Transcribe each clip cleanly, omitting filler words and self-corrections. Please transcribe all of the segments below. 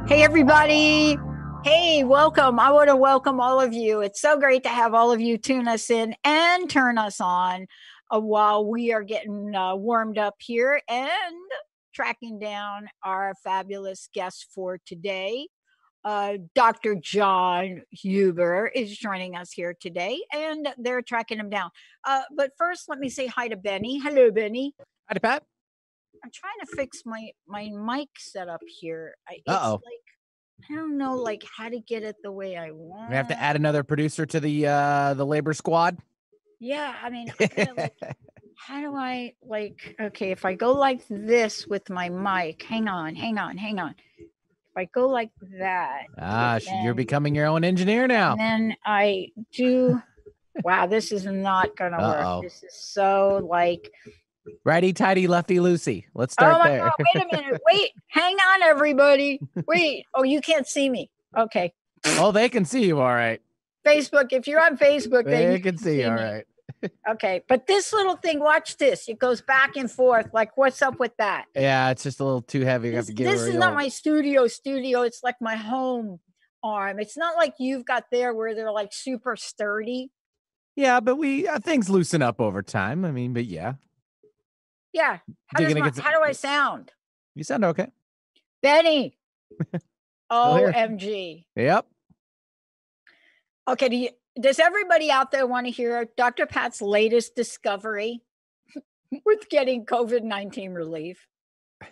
Hey, everybody. Hey, welcome. I want to welcome all of you. It's so great to have all of you tune us in and turn us on while we are getting warmed up here and tracking down our fabulous guest for today. Dr. John Huber is joining us here today, and they're tracking him down. But first, let me say hi to Benny. Hello, Benny. Hi, Pat. I'm trying to fix my mic setup here. It's Uh-oh. like I don't know, like how to get it the way I want. We have to add another producer to the labor squad. Yeah, I mean, I gotta, like, how do I okay, if I go like this with my mic, hang on. If I go like that, You're becoming your own engineer now. and then I do. Wow, this is not gonna work. This is so like righty tighty, lefty loosey. Let's oh start my there. God, wait a minute. Wait, hang on, everybody. Wait. Oh, you can't see me. Okay. Oh, they can see you all right. Facebook, if you're on Facebook, then They you can see you all me. right. Okay, but this little thing, watch this. It goes back and forth. Like, what's up with that? Yeah, it's just a little too heavy. This is not my studio. It's like my home arm. It's not like you've got there where they're like super sturdy. Yeah, but things loosen up over time. I mean, but yeah. Yeah. How do I sound? You sound okay. Benny. OMG. Yep. Okay, does everybody out there want to hear Dr. Pat's latest discovery with getting COVID-19 relief?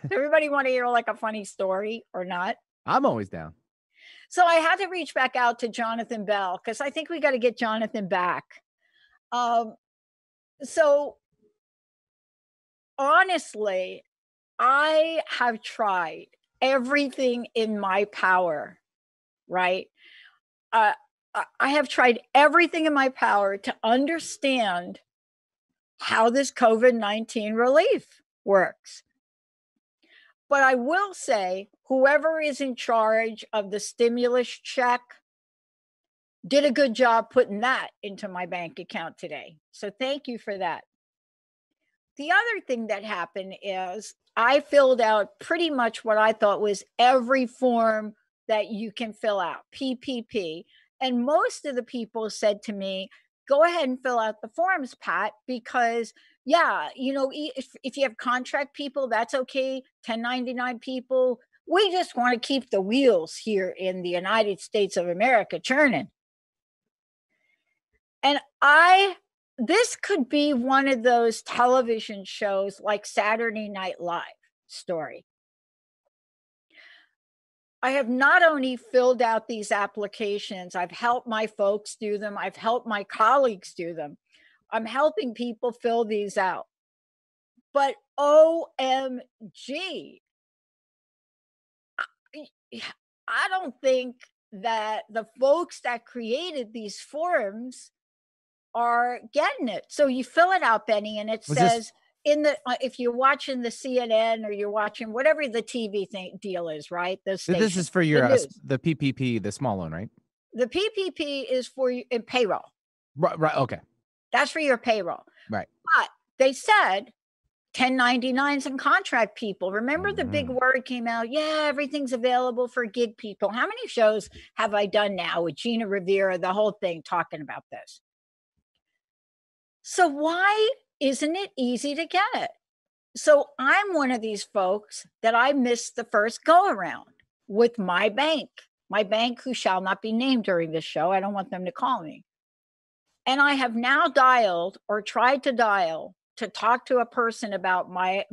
Does everybody want to hear like a funny story or not? I'm always down. So I had to reach back out to Jonathan Bell because I think we got to get Jonathan back. So honestly, I have tried everything in my power, right? I have tried everything in my power to understand how this COVID-19 relief works. But I will say, whoever is in charge of the stimulus check did a good job putting that into my bank account today. So thank you for that. The other thing that happened is I filled out pretty much what I thought was every form that you can fill out, PPP. And most of the people said to me, go ahead and fill out the forms, Pat, because yeah, if you have contract people, that's okay. 1099 people, we just want to keep the wheels here in the United States of America churning. And this could be one of those television shows like Saturday Night Live story. I have not only filled out these applications, I've helped my folks do them, I've helped my colleagues do them. I'm helping people fill these out. But OMG, I don't think that the folks that created these forms are getting it. So you fill it out, Benny, and it says if you're watching the CNN or you're watching whatever the TV deal is, right? This is for your the PPP, the small loan, right? The PPP is for in payroll. Right. Okay. That's for your payroll. Right. But they said 1099s and contract people. Remember the big word came out? Yeah, everything's available for gig people. How many shows have I done now with Gina Rivera, the whole thing talking about this? So why isn't it easy to get it? So I'm one of these folks that I missed the first go around with my bank who shall not be named during this show. I don't want them to call me. And I have now dialed or tried to dial to talk to a person about my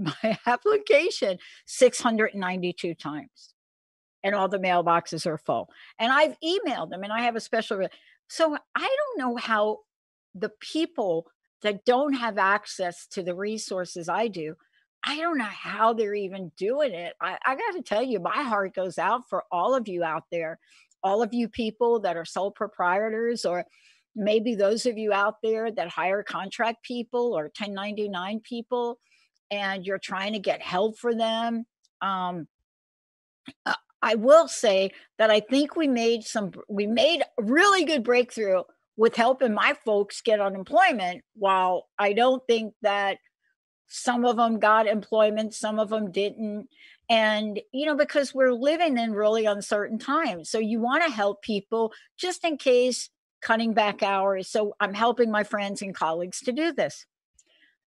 application 692 times. And all the mailboxes are full. And I've emailed them and I have a special. So I don't know how the people that don't have access to the resources I do, I don't know how they're even doing it. I got to tell you, my heart goes out for all of you out there, all of you people that are sole proprietors, or maybe those of you out there that hire contract people or 1099 people, and you're trying to get help for them. I will say that I think we made really good breakthrough with helping my folks get unemployment, while I don't think that Some of them got employment, some of them didn't. And, because we're living in really uncertain times. So you want to help people just in case, cutting back hours. So I'm helping my friends and colleagues to do this.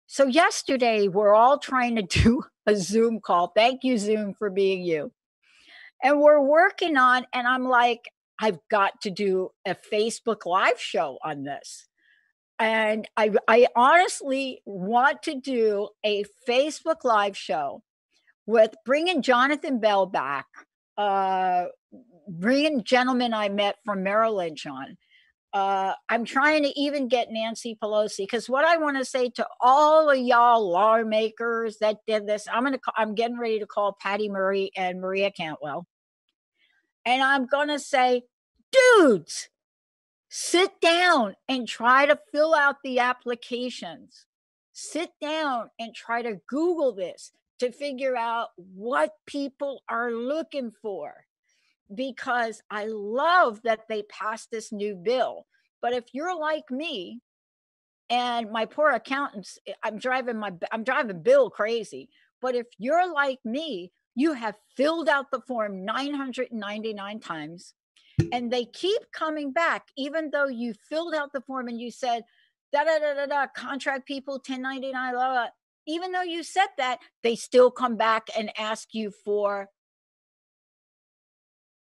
So yesterday, we're all trying to do a Zoom call. Thank you, Zoom, for being you. And we're working on, and I'm like, I've got to do a Facebook Live show on this. And I honestly want to do a Facebook Live show with bringing Jonathan Bell back, bringing gentlemen I met from Merrill Lynch on. I'm trying to even get Nancy Pelosi, because what I want to say to all of y'all lawmakers that did this, I'm getting ready to call Patty Murray and Maria Cantwell, and I'm gonna say, dudes, sit down and try to fill out the applications. Sit down and try to Google this to figure out what people are looking for. Because I love that they passed this new bill. But if you're like me, and my poor accountants, I'm driving Bill crazy. But if you're like me, you have filled out the form 999 times, and they keep coming back, even though you filled out the form and you said, da da da da da, contract people, 1099, blah, blah. Even though you said that, they still come back and ask you for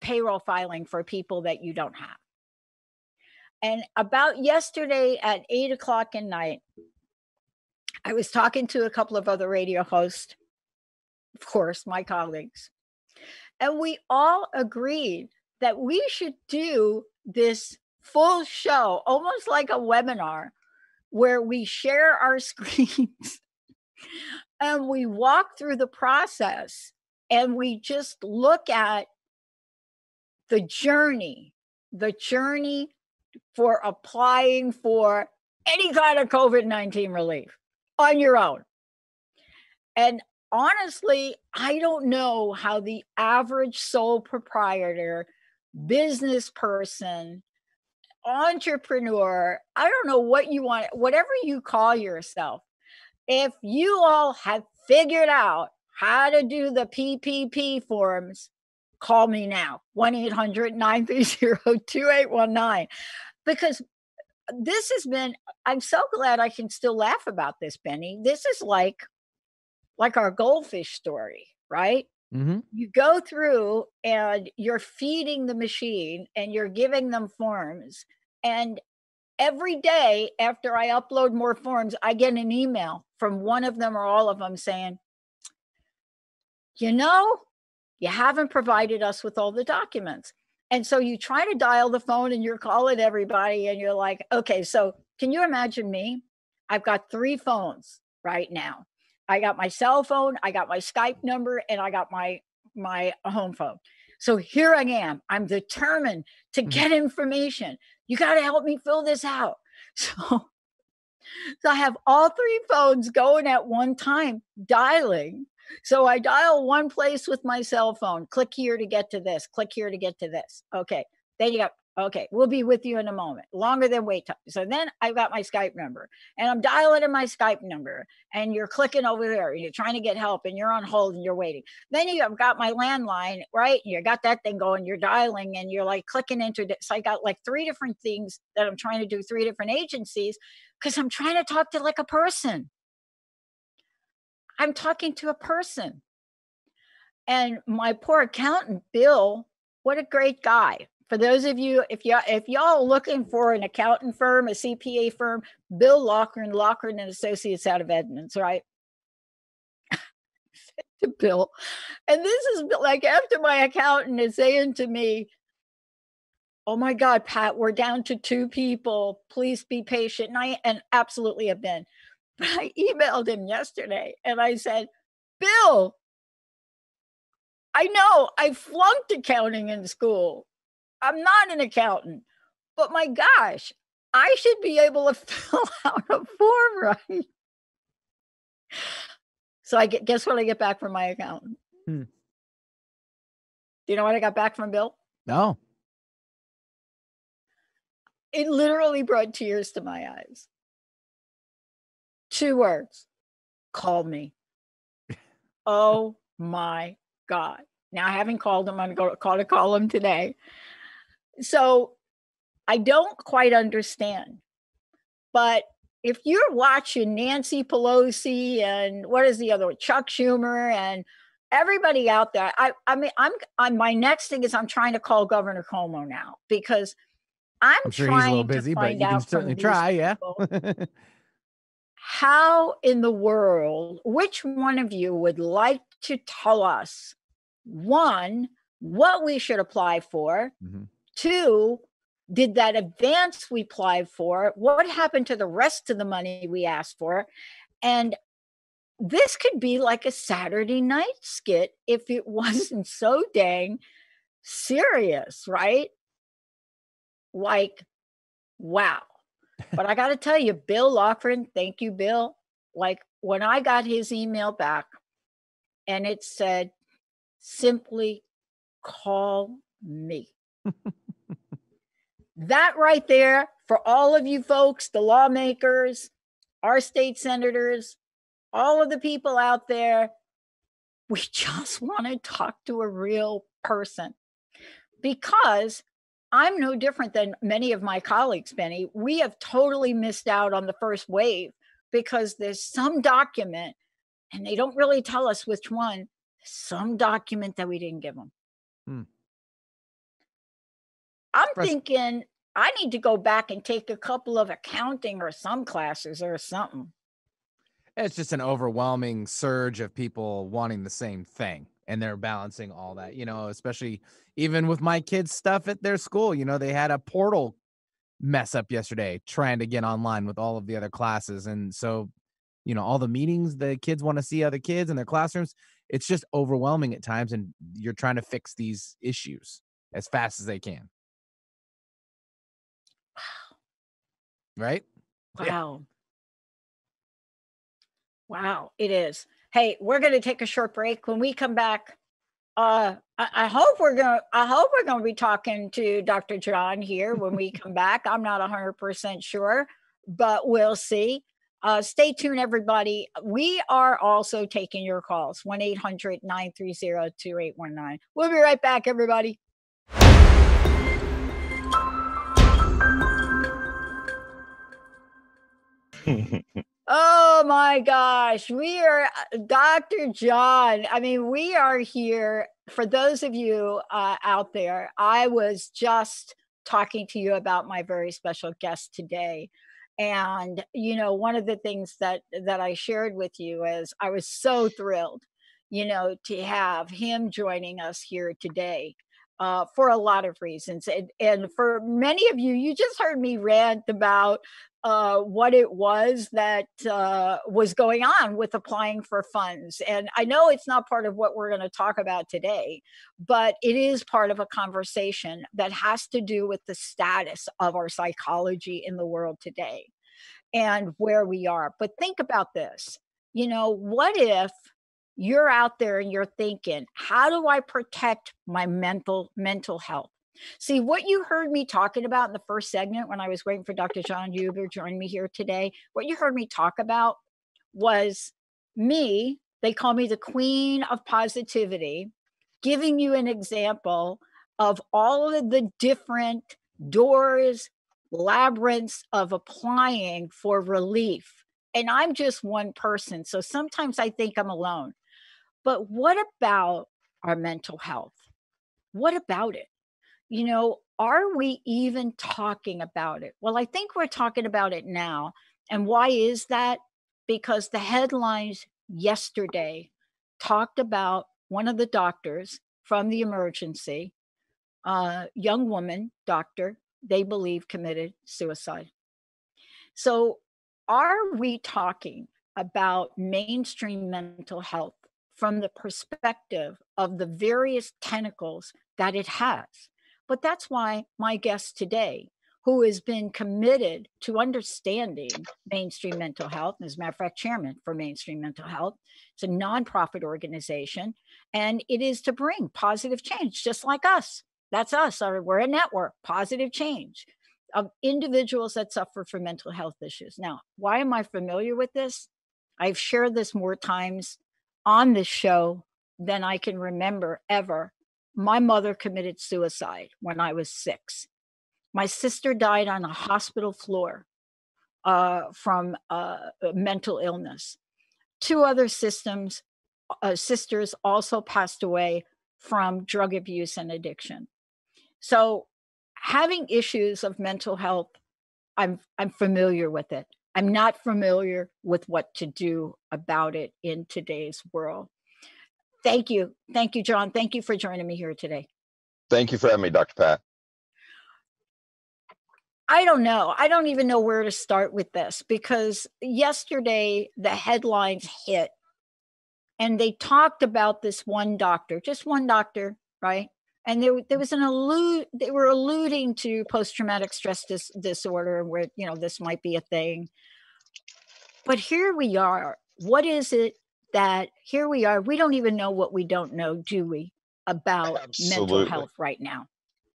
payroll filing for people that you don't have. And about yesterday at 8:00 at night, I was talking to a couple of other radio hosts, of course, my colleagues, and we all agreed that we should do this full show, almost like a webinar, where we share our screens and we walk through the process and we just look at the journey for applying for any kind of COVID-19 relief on your own. And honestly, I don't know how the average sole proprietor, business person, entrepreneur, I don't know what you want, whatever you call yourself, if you all have figured out how to do the PPP forms, call me now, 1-800-930-2819. Because this has been, I'm so glad I can still laugh about this, Benny. This is like our goldfish story, right? Mm-hmm. You go through and you're feeding the machine and you're giving them forms. And every day after I upload more forms, I get an email from one of them or all of them saying, you haven't provided us with all the documents. And so you try to dial the phone and you're calling everybody and you're like, okay, so can you imagine me? I've got 3 phones right now. I got my cell phone, I got my Skype number, and I got my home phone. So here I am. I'm determined to get information. You got to help me fill this out. So I have all 3 phones going at one time, dialing. So I dial one place with my cell phone. Click here to get to this. Click here to get to this. Okay. Then you got, okay, we'll be with you in a moment. Longer than wait time. So then I've got my Skype number and I'm dialing in my Skype number and you're clicking over there and you're trying to get help and you're on hold and you're waiting. Then you've got my landline, right? You got that thing going, you're dialing and you're like clicking into it. So I got like 3 different things that I'm trying to do, 3 different agencies, because I'm trying to talk to like a person. I'm talking to a person. And my poor accountant, Bill, what a great guy. For those of you, if y'all are looking for an accountant firm, a CPA firm, Bill Lochran and Associates out of Edmonds, right? To Bill. And this is like after my accountant is saying to me, oh my God, Pat, we're down to 2 people. Please be patient. And absolutely have been. But I emailed him yesterday and I said, Bill, I know I flunked accounting in school. I'm not an accountant, but my gosh, I should be able to fill out a form right. So guess what I get back from my accountant? Do you know what I got back from Bill? No. It literally brought tears to my eyes. 2 words: called me. Oh my God. Now, I haven't called him. I'm going to call him today. So I don't quite understand. But if you're watching Nancy Pelosi and what is the other one, Chuck Schumer and everybody out there, I mean, I'm my next thing is I'm trying to call Governor Cuomo now because I'm sure he's a little trying to busy, but find you can out certainly from these try. Yeah. people how in the world, which one of you would like to tell us, one, what we should apply for? Mm-hmm. Two, did that advance we applied for, what happened to the rest of the money we asked for? And this could be like a Saturday night skit if it wasn't so dang serious, right? Like, wow. But I got to tell you, Bill Loughran, thank you, Bill. Like when I got his email back and it said, simply call me. That right there, for all of you folks, the lawmakers, our state senators, all of the people out there, we just want to talk to a real person because I'm no different than many of my colleagues, Benny. We have totally missed out on the first wave because there's some document, and they don't really tell us which one, some document that we didn't give them. I'm thinking I need to go back and take a couple of accounting or some classes or something. It's just an overwhelming surge of people wanting the same thing. And they're balancing all that, especially even with my kids' stuff at their school. They had a portal mess up yesterday trying to get online with all of the other classes. And so, all the meetings, the kids want to see other kids in their classrooms. It's just overwhelming at times. And you're trying to fix these issues as fast as they can. Right? Wow. Yeah. Wow, it is. Hey, we're going to take a short break. When we come back, I hope we're gonna be talking to Dr. John here when we come back. I'm not 100% sure, but we'll see. Stay tuned, everybody. We are also taking your calls, 1-800-930-2819. We'll be right back, everybody. Oh my gosh, we are Dr. John. I mean, we are here for those of you out there. I was just talking to you about my very special guest today. And one of the things that I shared with you is I was so thrilled, to have him joining us here today. For a lot of reasons. And for many of you, you just heard me rant about what it was that was going on with applying for funds. And I know it's not part of what we're going to talk about today, but it is part of a conversation that has to do with the status of our psychology in the world today and where we are. But think about this. What if you're out there and you're thinking, how do I protect my mental health? See, what you heard me talking about in the first segment when I was waiting for Dr. John Huber joining me here today, what you heard me talk about was me, they call me the queen of positivity, giving you an example of all of the different doors, labyrinths of applying for relief. And I'm just one person. So sometimes I think I'm alone. But what about our mental health? What about it? Are we even talking about it? Well, I think we're talking about it now. And why is that? Because the headlines yesterday talked about one of the doctors from the emergency, young woman, doctor, they believe committed suicide. So are we talking about mainstream mental health from the perspective of the various tentacles that it has? But that's why my guest today, who has been committed to understanding mainstream mental health, and as a matter of fact, chairman for Mainstream Mental Health, it's a nonprofit organization, and it is to bring positive change, just like us. That's us. We're a network, positive change of individuals that suffer from mental health issues. Now, why am I familiar with this? I've shared this more times on this show than I can remember ever. My mother committed suicide when I was 6. My sister died on a hospital floor from mental illness. 2 other sisters also passed away from drug abuse and addiction. So having issues of mental health, I'm familiar with it. I'm not familiar with what to do about it in today's world. Thank you. Thank you, John. Thank you for joining me here today. Thank you for having me, Dr. Pat. I don't know. I don't even know where to start with this, because yesterday the headlines hit and they talked about this one doctor, just one doctor, right? And there was they were alluding to post-traumatic stress disorder, where, this might be a thing. But here we are. What is it that here we are? We don't even know what we don't know, do we, about mental health right now?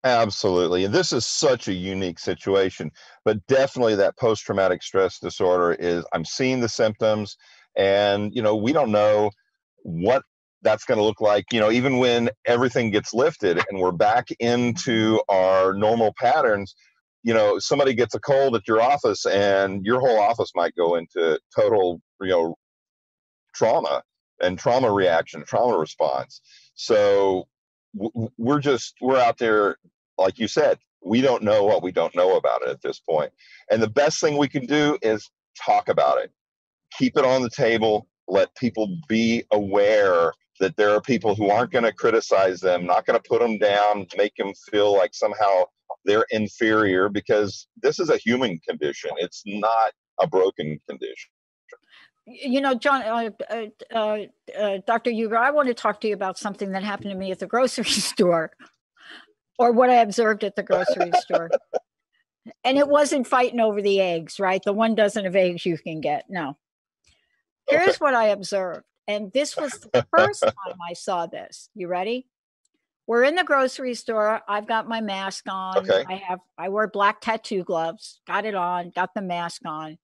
Absolutely. And this is such a unique situation, but definitely that post-traumatic stress disorder I'm seeing the symptoms, and, we don't know what that's going to look like, even when everything gets lifted and we're back into our normal patterns. Somebody gets a cold at your office and your whole office might go into total, trauma and trauma reaction, trauma response. So we're out there, like you said, we don't know what we don't know about it at this point. And the best thing we can do is talk about it, keep it on the table, let people be aware that there are people who aren't going to criticize them, not going to put them down, make them feel like somehow they're inferior, because this is a human condition. It's not a broken condition. John, Dr. Huger, I want to talk to you about something that happened to me at the grocery store, or what I observed at the grocery store. And it wasn't fighting over the eggs, right? The 1 dozen of eggs you can get. No. Here's what I observed. And this was the first time I saw this. You ready? We're in the grocery store. I've got my mask on. Okay. I wear black tattoo gloves, got it on, got the mask on.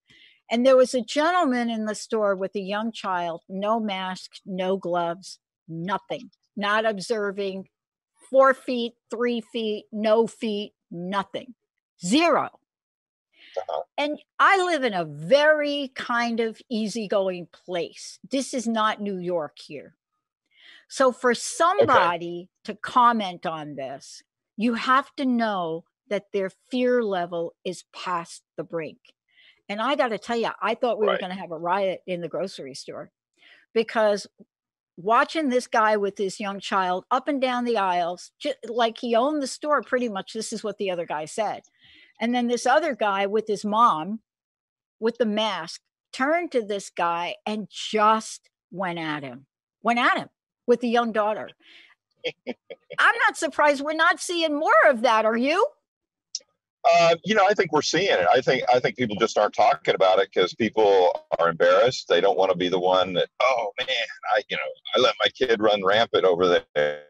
And there was a gentleman in the store with a young child, no mask, no gloves, nothing, not observing, 4 feet, 3 feet, no feet, nothing, 0. And I live in a very kind of easygoing place. This is not New York here. So for somebody to comment on this, you have to know that their fear level is past the brink. And I got to tell you, I thought we were going to have a riot in the grocery store, because watching this guy with this young child up and down the aisles, like he owned the store pretty much. This is what the other guy said. And then this other guy with his mom with the mask turned to this guy and just went at him with the young daughter. I'm not surprised we're not seeing more of that. Are you? I think we're seeing it. I think people just aren't talking about it because people are embarrassed. They don't want to be the one that, oh man, I let my kid run rampant over there.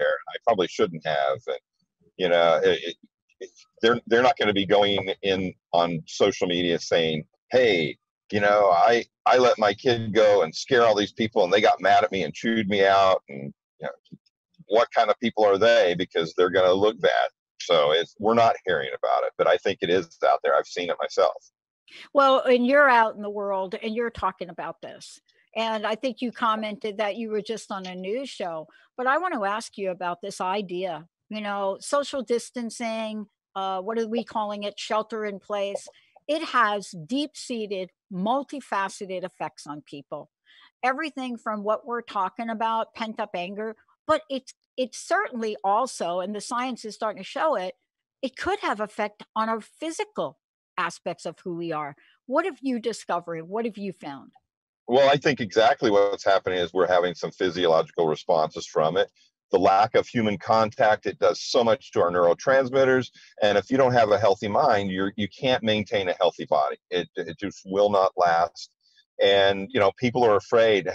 I probably shouldn't have. And they're not going to be going in on social media saying, hey, I let my kid go and scare all these people and they got mad at me and chewed me out. And what kind of people are they? Because they're going to look bad. So we're not hearing about it, but I think it is out there. I've seen it myself. Well, and you're out in the world and you're talking about this. And I think you commented that you were just on a news show, but I want to ask you about this idea, social distancing, what are we calling it? Shelter in place. It has deep-seated, multifaceted effects on people. Everything from what we're talking about, pent-up anger, but it's certainly also, and the science is starting to show it, it could have effect on our physical aspects of who we are. What have you discovered? What have you found? Well, I think exactly what's happening is we're having some physiological responses from it. The lack of human contact, it does so much to our neurotransmitters. And if you don't have a healthy mind, you can't maintain a healthy body. It just will not last. And, people are afraid,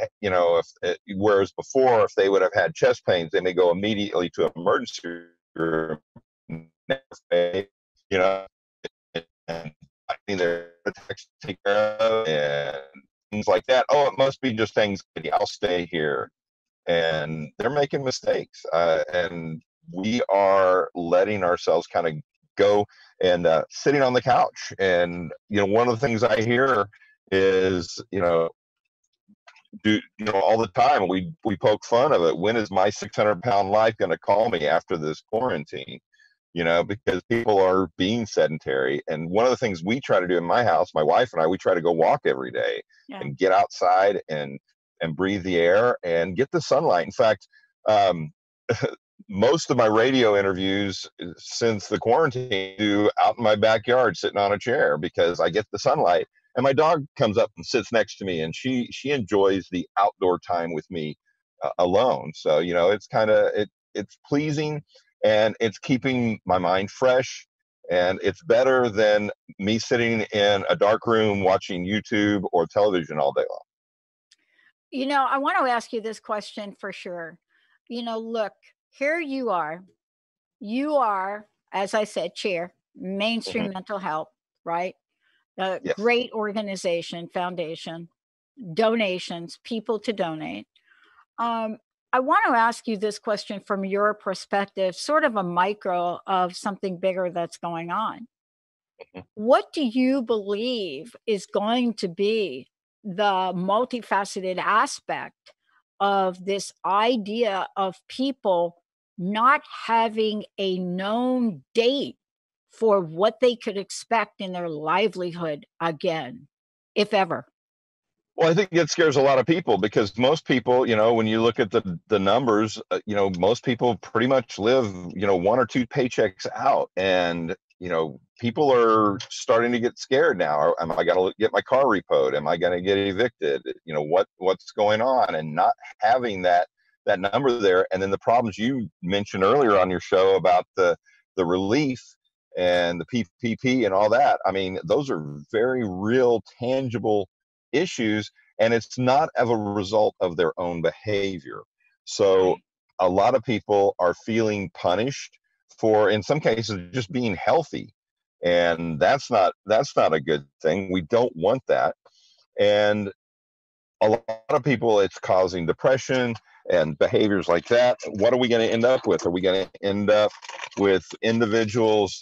whereas before, if they would have had chest pains, they may go immediately to emergency room, and I think they're take care of, and things like that. Oh, it must be just anxiety. I'll stay here. And they're making mistakes. And we are letting ourselves kind of go and sitting on the couch. And, one of the things I hear is, all the time we poke fun of it. When is my 600-pound life going to call me after this quarantine? Because people are being sedentary. And one of the things we try to do in my house, my wife and I, we try to go walk every day and get outside and breathe the air and get the sunlight. In fact, most of my radio interviews since the quarantine do out in my backyard sitting on a chair because I get the sunlight. And my dog comes up and sits next to me, and she enjoys the outdoor time with me alone. So, it's kind of, it's pleasing, and it's keeping my mind fresh, and it's better than me sitting in a dark room watching YouTube or television all day long. I want to ask you this question for sure. Look, here you are, as I said, chair, Mainstream Mental Health, right? A great organization, foundation, donations, people to donate. I want to ask you this question from your perspective, sort of a micro of something bigger that's going on. What do you believe is going to be the multifaceted aspect of this idea of people not having a known date for what they could expect in their livelihood again, if ever? Well, I think it scares a lot of people because most people, when you look at the numbers, most people pretty much live, 1 or 2 paychecks out. And, people are starting to get scared now. Am I going to get my car repoed? Am I going to get evicted? What's going on? And not having that number there. And then the problems you mentioned earlier on your show about the relief and the PPP and all that. I mean, those are very real, tangible issues, and it's not as a result of their own behavior. So a lot of people are feeling punished for, in some cases, just being healthy, and that's not a good thing. We don't want that. And a lot of people, it's causing depression and behaviors like that. What are we going to end up with? Are we going to end up with individuals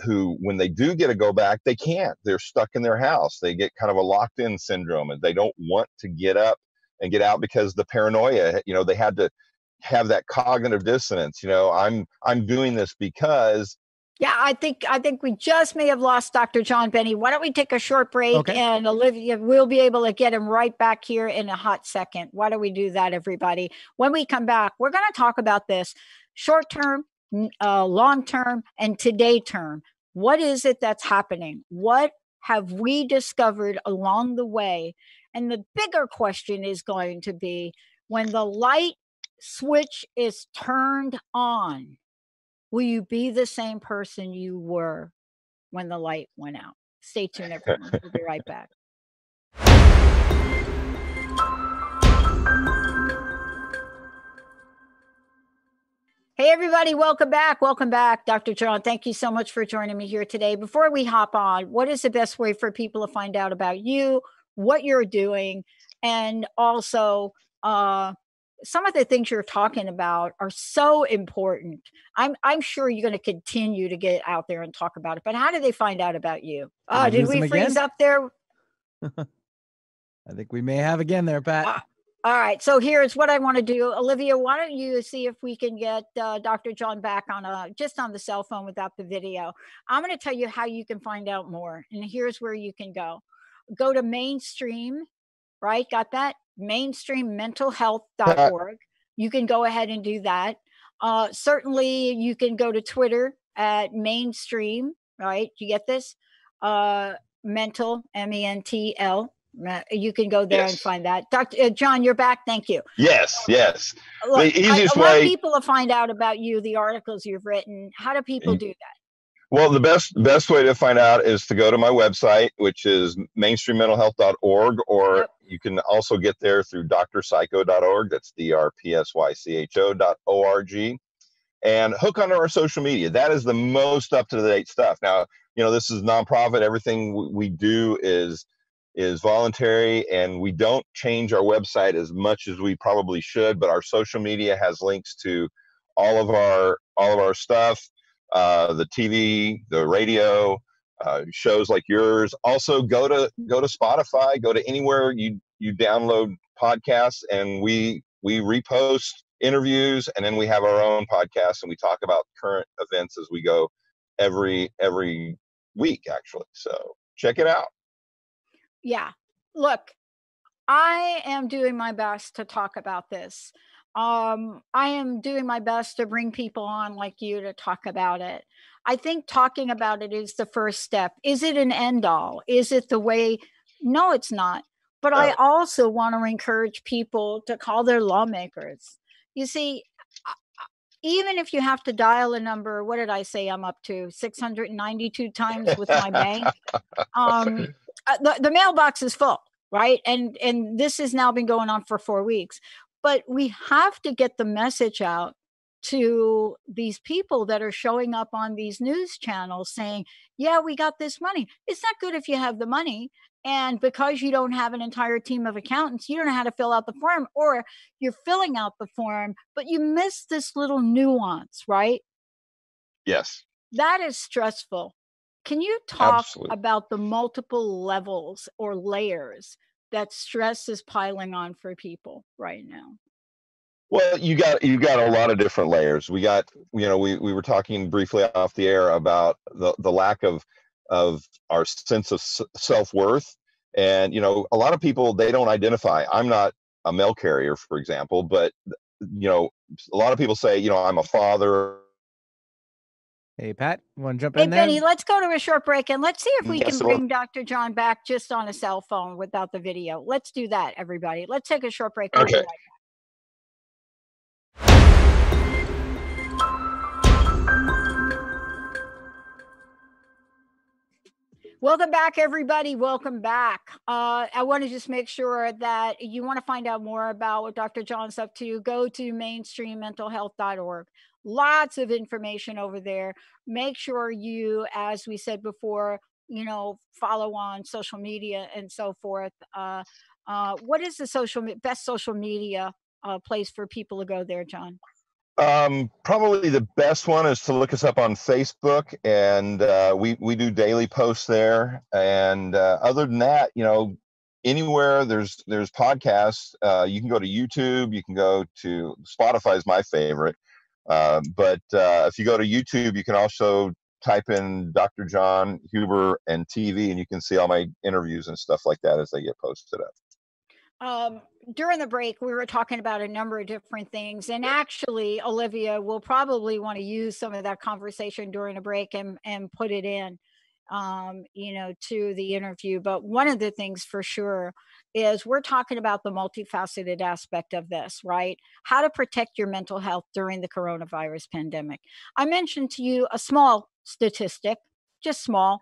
who, when they do get to go back, they can't? They're stuck in their house. They get kind of a locked-in syndrome, and they don't want to get up and get out because the paranoia. They had to have that cognitive dissonance. I'm doing this because. Yeah, I think we just may have lost Dr. John Benny. Why don't we take a short break, and Olivia, we'll be able to get him right back here in a hot second. Why don't we do that, everybody? When we come back, we're going to talk about this short-term, long-term, and today term. What is it that's happening? What have we discovered along the way? And the bigger question is going to be, when the light switch is turned on, will you be the same person you were when the light went out? Stay tuned, everyone. We'll be right back. Hey, everybody. Welcome back. Welcome back. Dr. John, thank you so much for joining me here today. Before we hop on, what is the best way for people to find out about you, what you're doing, and also some of the things you're talking about are so important. I'm sure you're going to continue to get out there and talk about it, but how do they find out about you? Did we freeze up there? I think we may have again there, Pat. All right. So here's what I want to do. Olivia, why don't you see if we can get Dr. John back on just on the cell phone without the video. I'm going to tell you how you can find out more. And here's where you can go. Go to Mainstream, right? Got that? mainstreammentalhealth.org. You can go ahead and do that. Certainly, you can go to Twitter at Mainstream, right? You get this? Mental, MENTL. You can go there and find that. Dr. John, you're back. Thank you. Yes. Look, the easiest I want way people to find out about you, the articles you've written. How do people do that? Well, the best way to find out is to go to my website, which is mainstreammentalhealth.org, or you can also get there through drpsycho.org. That's drpsycho.org, and hook onto our social media. That is the most up-to-date stuff. Now, this is nonprofit. Everything we do is is voluntary, and we don't change our website as much as we probably should, but our social media has links to all of our stuff, the TV, the radio, shows like yours. Also, go to Spotify, go to anywhere you download podcasts, and we repost interviews, and then we have our own podcast, and we talk about current events as we go every week, actually. So check it out. Yeah. Look, I am doing my best to talk about this. I am doing my best to bring people on like you to talk about it. I think talking about it is the first step. Is it an end all? Is it the way? No, it's not. But I also want to encourage people to call their lawmakers. You see, even if you have to dial a number, what did I say I'm up to? 692 times with my bank. The mailbox is full, right? And this has now been going on for 4 weeks. But we have to get the message out to these people that are showing up on these news channels saying, yeah, we got this money. It's not good if you have the money, and because you don't have an entire team of accountants, you don't know how to fill out the form, or you're filling out the form, but you miss this little nuance, right? Yes. That is stressful. Can you talk Absolutely. about the multiple levels or layers that stress is piling on for people right now? Well, you got a lot of different layers. We got, we were talking briefly off the air about the lack of our sense of self-worth. And, a lot of people, they don't identify. I'm not a mail carrier, for example, but, a lot of people say, I'm a father. Hey, Pat, want to jump Hey, in there? Benny, let's go to a short break and let's see if we Yes, can bring Dr. John back just on a cell phone without the video. Let's do that, everybody. Let's take a short break. We'll be right back. Welcome back, everybody. Welcome back. I want to just make sure that you want to find out more about what Dr. John's up to. Go to mainstreammentalhealth.org. Lots of information over there. Make sure you, as we said before, follow on social media and so forth. What is the best social media place for people to go there, John? Probably the best one is to look us up on Facebook, and we do daily posts there. And other than that, anywhere there's podcasts, you can go to YouTube, you can go to Spotify is my favorite. But if you go to YouTube, you can also type in Dr. John Huber and TV, and you can see all my interviews and stuff like that as they get posted up. During the break, we were talking about a number of different things. And actually, Olivia will probably want to use some of that conversation during a break and put it in, to the interview. But one of the things for sure is we're talking about the multifaceted aspect of this, right? How to protect your mental health during the coronavirus pandemic. I mentioned to you a small statistic, just small.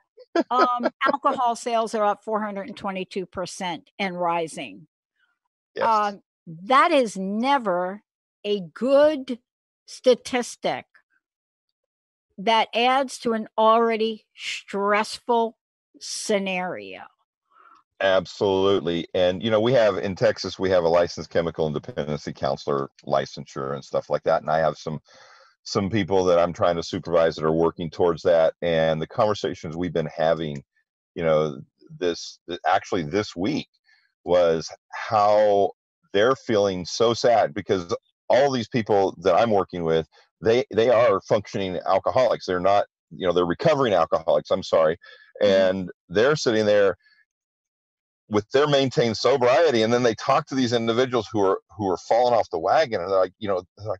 Alcohol sales are up 422% and rising. Yes. That is never a good statistic that adds to an already stressful scenario. Absolutely. And, we have in Texas, we have a licensed chemical and dependency counselor licensure and stuff like that. And I have some people that I'm trying to supervise that are working towards that. And the conversations we've been having, this week was how they're feeling so sad, because all these people that I'm working with, they are functioning alcoholics. They're not, they're recovering alcoholics. I'm sorry. And they're sitting there with their maintained sobriety, and then they talk to these individuals who are falling off the wagon, and they're like,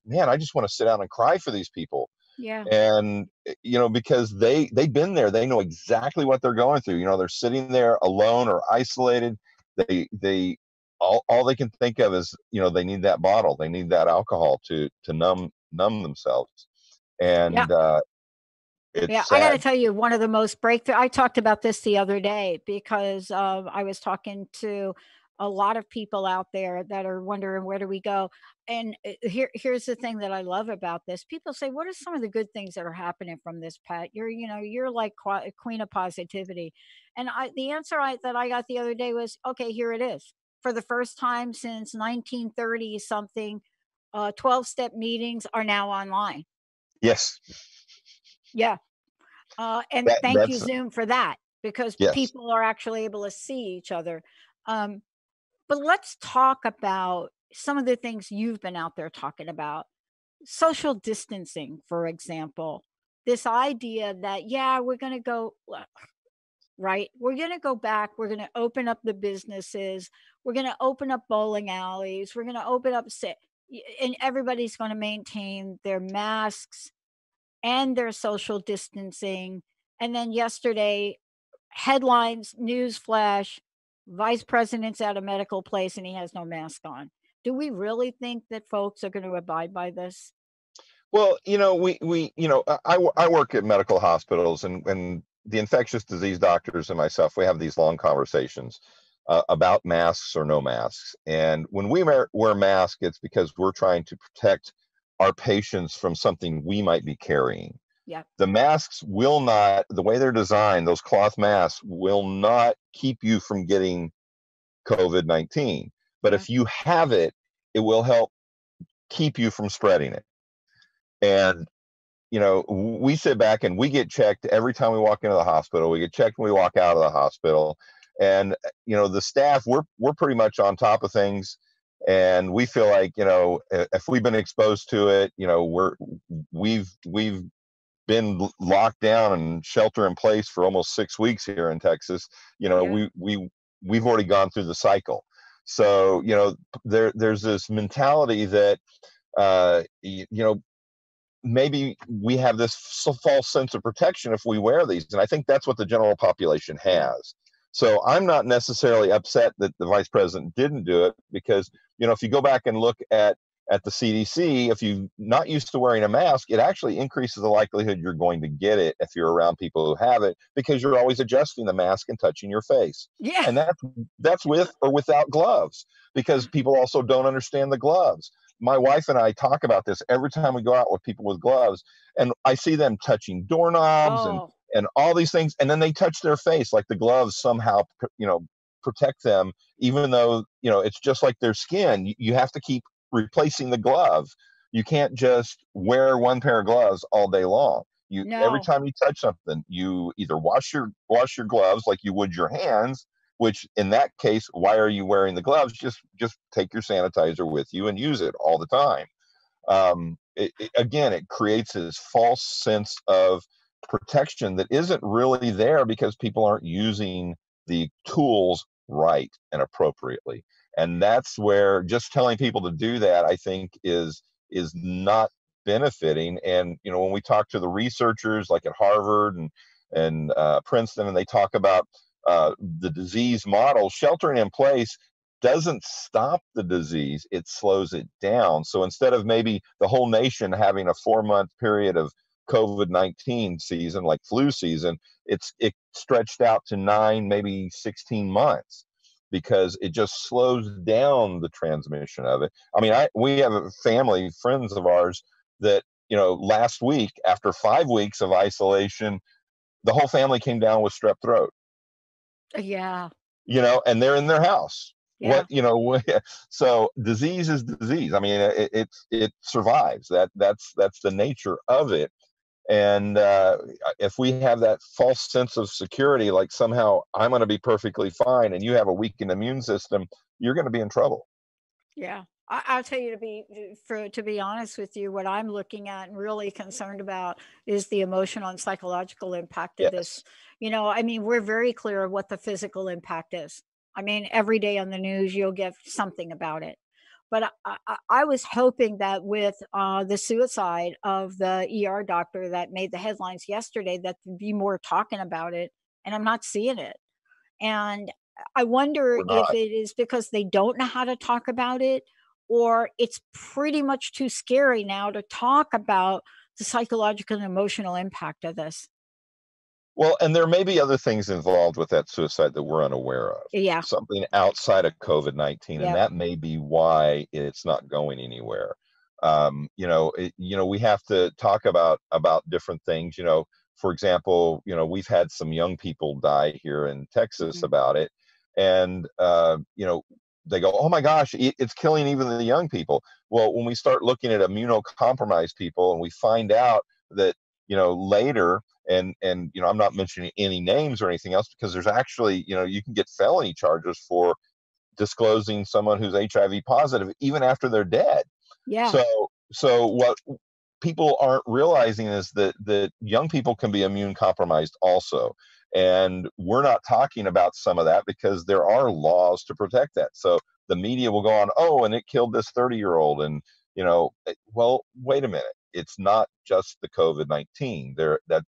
man, I just want to sit down and cry for these people. Yeah. And because they've been there, they know exactly what they're going through. They're sitting there alone or isolated. They all they can think of is, they need that bottle, they need that alcohol to numb themselves. And I got to tell you, one of the most breakthrough, I talked about this the other day because I was talking to a lot of people out there that are wondering, where do we go? And here's the thing that I love about this. People say, what are some of the good things that are happening from this, Pat? You're like queen of positivity. And the answer that I got the other day was, okay, here it is. For the first time since 1930 something, 12-step meetings are now online. Yes. Yeah. And thank you, That's Zoom, for that, because yes. people are actually able to see each other. But let's talk about some of the things you've been out there talking about. Social distancing, for example. This idea that, yeah, we're going to go, right? We're going to go back. We're going to open up the businesses. We're going to open up bowling alleys. We're going to open up, and everybody's going to maintain their masks and their social distancing. And then yesterday, headlines, news flash, vice president's at a medical place and he has no mask on. Do we really think that folks are going to abide by this? Well, I work at medical hospitals, and the infectious disease doctors and myself, we have these long conversations about masks or no masks. And when we wear masks, it's because we're trying to protect our patients from something we might be carrying. Yeah. The masks will not, the way they're designed, those cloth masks will not keep you from getting COVID-19. But Yeah. if you have it, it will help keep you from spreading it. And we sit back and we get checked every time we walk into the hospital. We get checked when we walk out of the hospital. And, the staff, we're pretty much on top of things. And we feel like, if we've been exposed to it, we've been locked down and shelter in place for almost 6 weeks here in Texas. Yeah. We've already gone through the cycle. So, there's this mentality that, maybe we have this false sense of protection if we wear these. And I think that's what the general population Yeah. has. So I'm not necessarily upset that the vice president didn't do it, because, if you go back and look at the CDC, if you're not used to wearing a mask, it actually increases the likelihood you're going to get it if you're around people who have it, because you're always adjusting the mask and touching your face. Yeah. And that's with or without gloves, because people also don't understand the gloves. My wife and I talk about this every time we go out with people with gloves, and I see them touching doorknobs and Oh, all these things, and then they touch their face like the gloves somehow protect them, even though it's just like their skin. You have to keep replacing the glove. You can't just wear one pair of gloves all day long. Every no. time you touch something, you either wash your gloves like you would your hands, which in that case, why are you wearing the gloves? Just take your sanitizer with you and use it all the time. Again, it creates this false sense of protection that isn't really there, because people aren't using the tools right and appropriately. And that's where just telling people to do that, I think, is not benefiting. And when we talk to the researchers like at Harvard and Princeton, and they talk about the disease model, sheltering in place doesn't stop the disease, it slows it down. So instead of maybe the whole nation having a 4-month period of COVID-19 season, like flu season, it stretched out to 9, maybe 16 months, because it just slows down the transmission of it. I mean, we have a family, friends of ours, that, last week, after 5 weeks of isolation, the whole family came down with strep throat. Yeah. And they're in their house. Yeah. So disease is disease. I mean, it survives. That's the nature of it. And if we have that false sense of security, like somehow I'm going to be perfectly fine, and you have a weakened immune system, you're going to be in trouble. Yeah. I'll tell you, to be honest with you, what I'm looking at and really concerned about is the emotional and psychological impact of this. Yes. I mean, we're very clear of what the physical impact is. I mean, every day on the news, you'll get something about it. But I was hoping that with the suicide of the ER doctor that made the headlines yesterday, that there'd be more talking about it, and I'm not seeing it. And I wonder We're if not. it is because they don't know how to talk about it, or it's pretty much too scary now to talk about the psychological and emotional impact of this. Well, and there may be other things involved with that suicide that we're unaware of. Yeah. Something outside of COVID-19, and Yep. that may be why it's not going anywhere. We have to talk about different things. For example, we've had some young people die here in Texas Mhm. about it, and they go, "Oh my gosh, it's killing even the young people." Well, when we start looking at immunocompromised people, and we find out that later, and I'm not mentioning any names or anything else, because there's actually, you can get felony charges for disclosing someone who's HIV positive even after they're dead. Yeah. So what people aren't realizing is that young people can be immune compromised also, and we're not talking about some of that because there are laws to protect that. So the media will go on, oh, and it killed this 30-year-old, and well, wait a minute, it's not just the COVID-19 there. That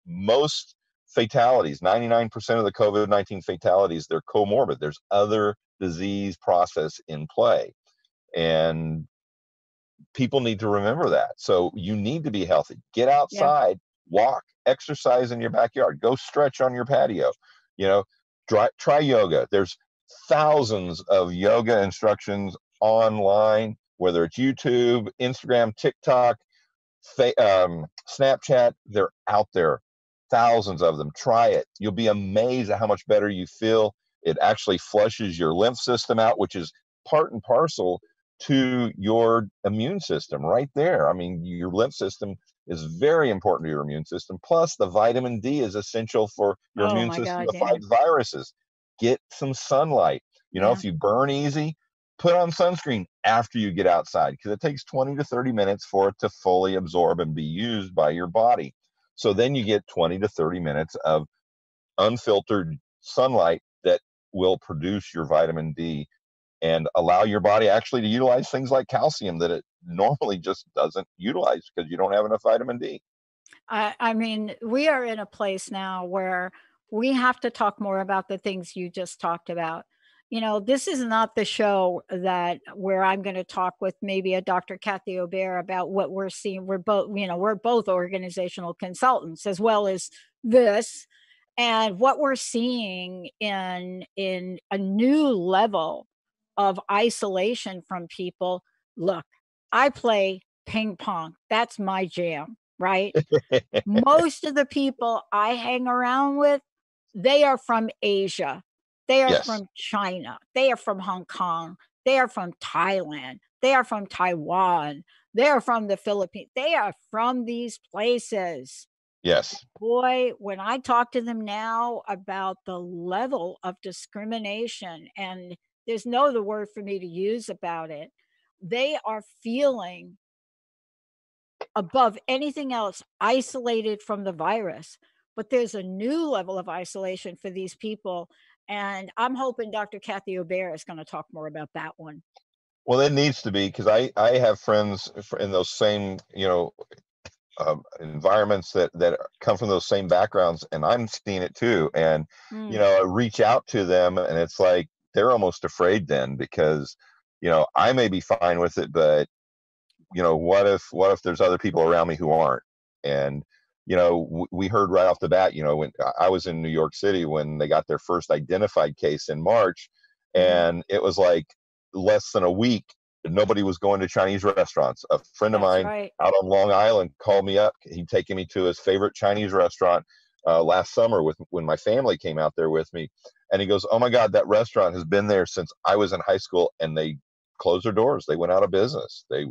most fatalities, 99% of the COVID-19 fatalities, they're comorbid. There's other disease process in play, and people need to remember that. So you need to be healthy. Get Yeah. outside, walk, exercise in your backyard, go stretch on your patio. You know, try yoga. There's thousands of yoga instructions online, whether it's YouTube, Instagram, TikTok, Snapchat. They're out there, thousands of them. Try it. You'll be amazed at how much better you feel. It actually flushes your lymph system out, which is part and parcel to your immune system right there. I mean, your lymph system is very important to your immune system. Plus, the vitamin D is essential for your Oh immune my system God. to Yeah. fight viruses. Get some sunlight. Yeah. If you burn easy, put on sunscreen after you get outside, because it takes 20 to 30 minutes for it to fully absorb and be used by your body. So then you get 20 to 30 minutes of unfiltered sunlight that will produce your vitamin D and allow your body actually to utilize things like calcium that it normally just doesn't utilize because you don't have enough vitamin D. I mean, we are in a place now where we have to talk more about the things you just talked about. This is not the show that where I'm going to talk with maybe a Dr. Kathy Obear about what we're seeing. We're both organizational consultants as well as this, and what we're seeing in a new level of isolation from people. Look, I play ping pong. That's my jam, right? Most of the people I hang around with, they are from Asia. They are Yes, from China. They are from Hong Kong. They are from Thailand. They are from Taiwan. They are from the Philippines. They are from these places. yes. Boy, when I talk to them now about the level of discrimination, and there's no other word for me to use about it, they are feeling above anything else, isolated from the virus. But there's a new level of isolation for these people. And I'm hoping Dr. Kathy Obear is going to talk more about that one. Well, it needs to be, because I have friends in those same environments that come from those same backgrounds, and I'm seeing it too. And Mm, I reach out to them, and it's like they're almost afraid then, because I may be fine with it, but what if there's other people around me who aren't? And we heard right off the bat, when I was in New York City when they got their first identified case in March, mhm. and it was like less than a week, nobody was going to Chinese restaurants. A friend of That's mine right. out on Long Island called me up. He'd taken me to his favorite Chinese restaurant last summer when my family came out there with me, and he goes, "Oh my God, that restaurant has been there since I was in high school, and they closed their doors. They went out of business. Yeah. They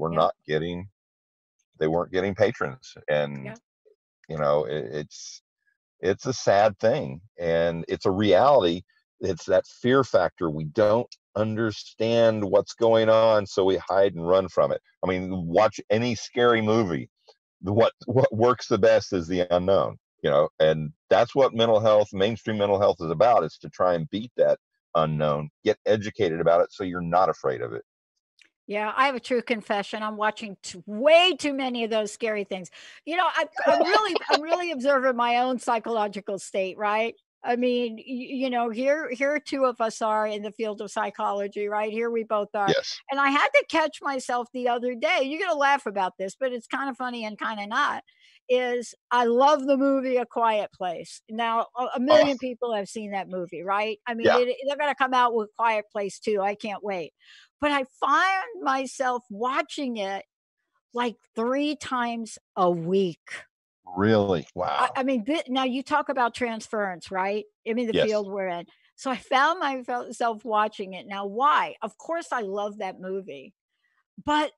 weren't getting patrons." And Yeah. it's a sad thing, and it's a reality. It's that fear factor. We don't understand what's going on, so we hide and run from it. I mean, watch any scary movie. What works the best is the unknown, and that's what mainstream mental health is about, is to try and beat that unknown, get educated about it so you're not afraid of it. Yeah, I have a true confession. I'm watching way too many of those scary things. I'm really observing my own psychological state, right? I mean, here two of us are in the field of psychology, right? Here we both are. Yes. And I had to catch myself the other day. You're going to laugh about this, but it's kind of funny and kind of not. is I love the movie A Quiet Place. Now, a million people have seen that movie, right? I mean, Yeah. they're going to come out with Quiet Place too. I can't wait. But I find myself watching it like 3 times a week. Really? Wow. I mean, now you talk about transference, right? I mean, the Yes. field we're in. So I found myself watching it. Now, why? Of course, I love that movie. But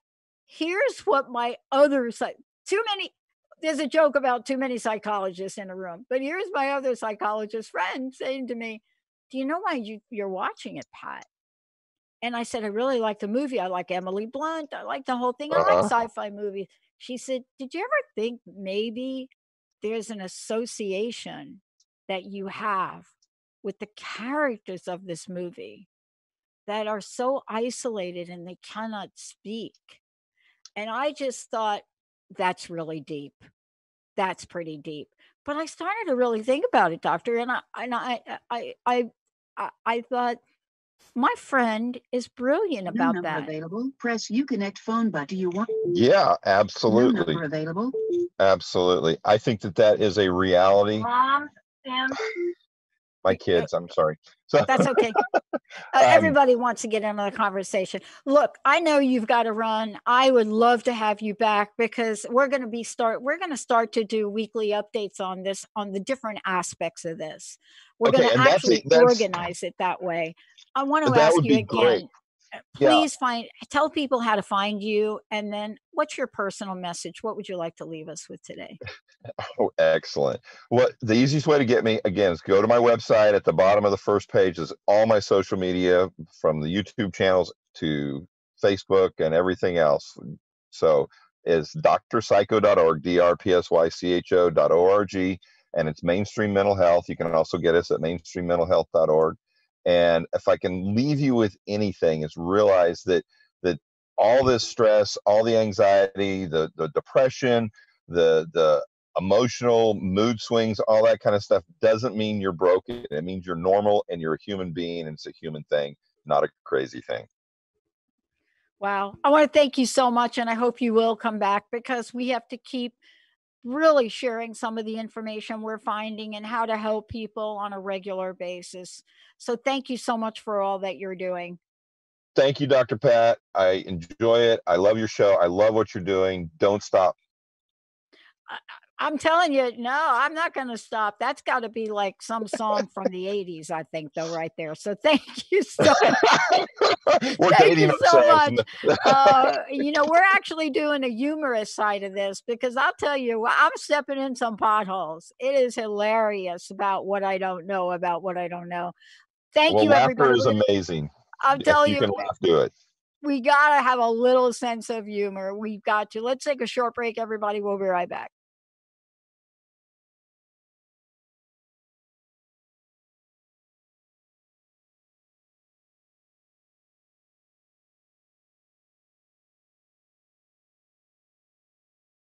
here's what my other side, too many, there's a joke about too many psychologists in a room, but here's my other psychologist friend saying to me, do you know why you're watching it, Pat? And I said, I really like the movie. I like Emily Blunt. I like the whole thing. I like sci-fi movies. She said, did you ever think maybe there's an association that you have with the characters of this movie that are so isolated and they cannot speak? And I just thought, that's really deep. That's pretty deep. But I started to really think about it, doctor, and I thought my friend is brilliant No about number that. available. Press Uconnect phone button. Do you want? Yeah, No absolutely. number available. Absolutely. I think that is a reality. Mom, Sam. My kids, I'm sorry. So That's okay. Everybody wants to get into the conversation. Look, I know you've got to run. I would love to have you back because we're going to start to do weekly updates on this, on the different aspects of this. We're going to actually organize it that way. I want to ask you again, please tell people how to find you, and then what's your personal message? What would you like to leave us with today? Oh, excellent. What the easiest way to get me again is go to my website. At the bottom of the first page is all my social media, from the YouTube channels to Facebook and everything else. So it's drpsycho.org, drpsycho.org, and it's mainstream mental health. You can also get us at mainstreammentalhealth.org. And if I can leave you with anything, is realize that all this stress, all the anxiety, the depression, the emotional mood swings, all that kind of stuff doesn't mean you're broken. It means you're normal and you're a human being, and it's a human thing, not a crazy thing. Wow. I want to thank you so much, and I hope you will come back, because we have to keep really sharing some of the information we're finding and how to help people on a regular basis. So thank you so much for all that you're doing. Thank you, Dr. Pat. I enjoy it. I love your show. I love what you're doing. Don't stop. I'm telling you, no, I'm not going to stop. That's got to be like some song from the 80s, I think, though, right there. So thank you so much. Thank you so much. We're actually doing a humorous side of this, because I'll tell you, I'm stepping in some potholes. It is hilarious about what I don't know. Thank you, everybody. Laughter is amazing. I'm telling you, can laugh, do it. We got to have a little sense of humor. We've got to. Let's take a short break, everybody. We'll be right back.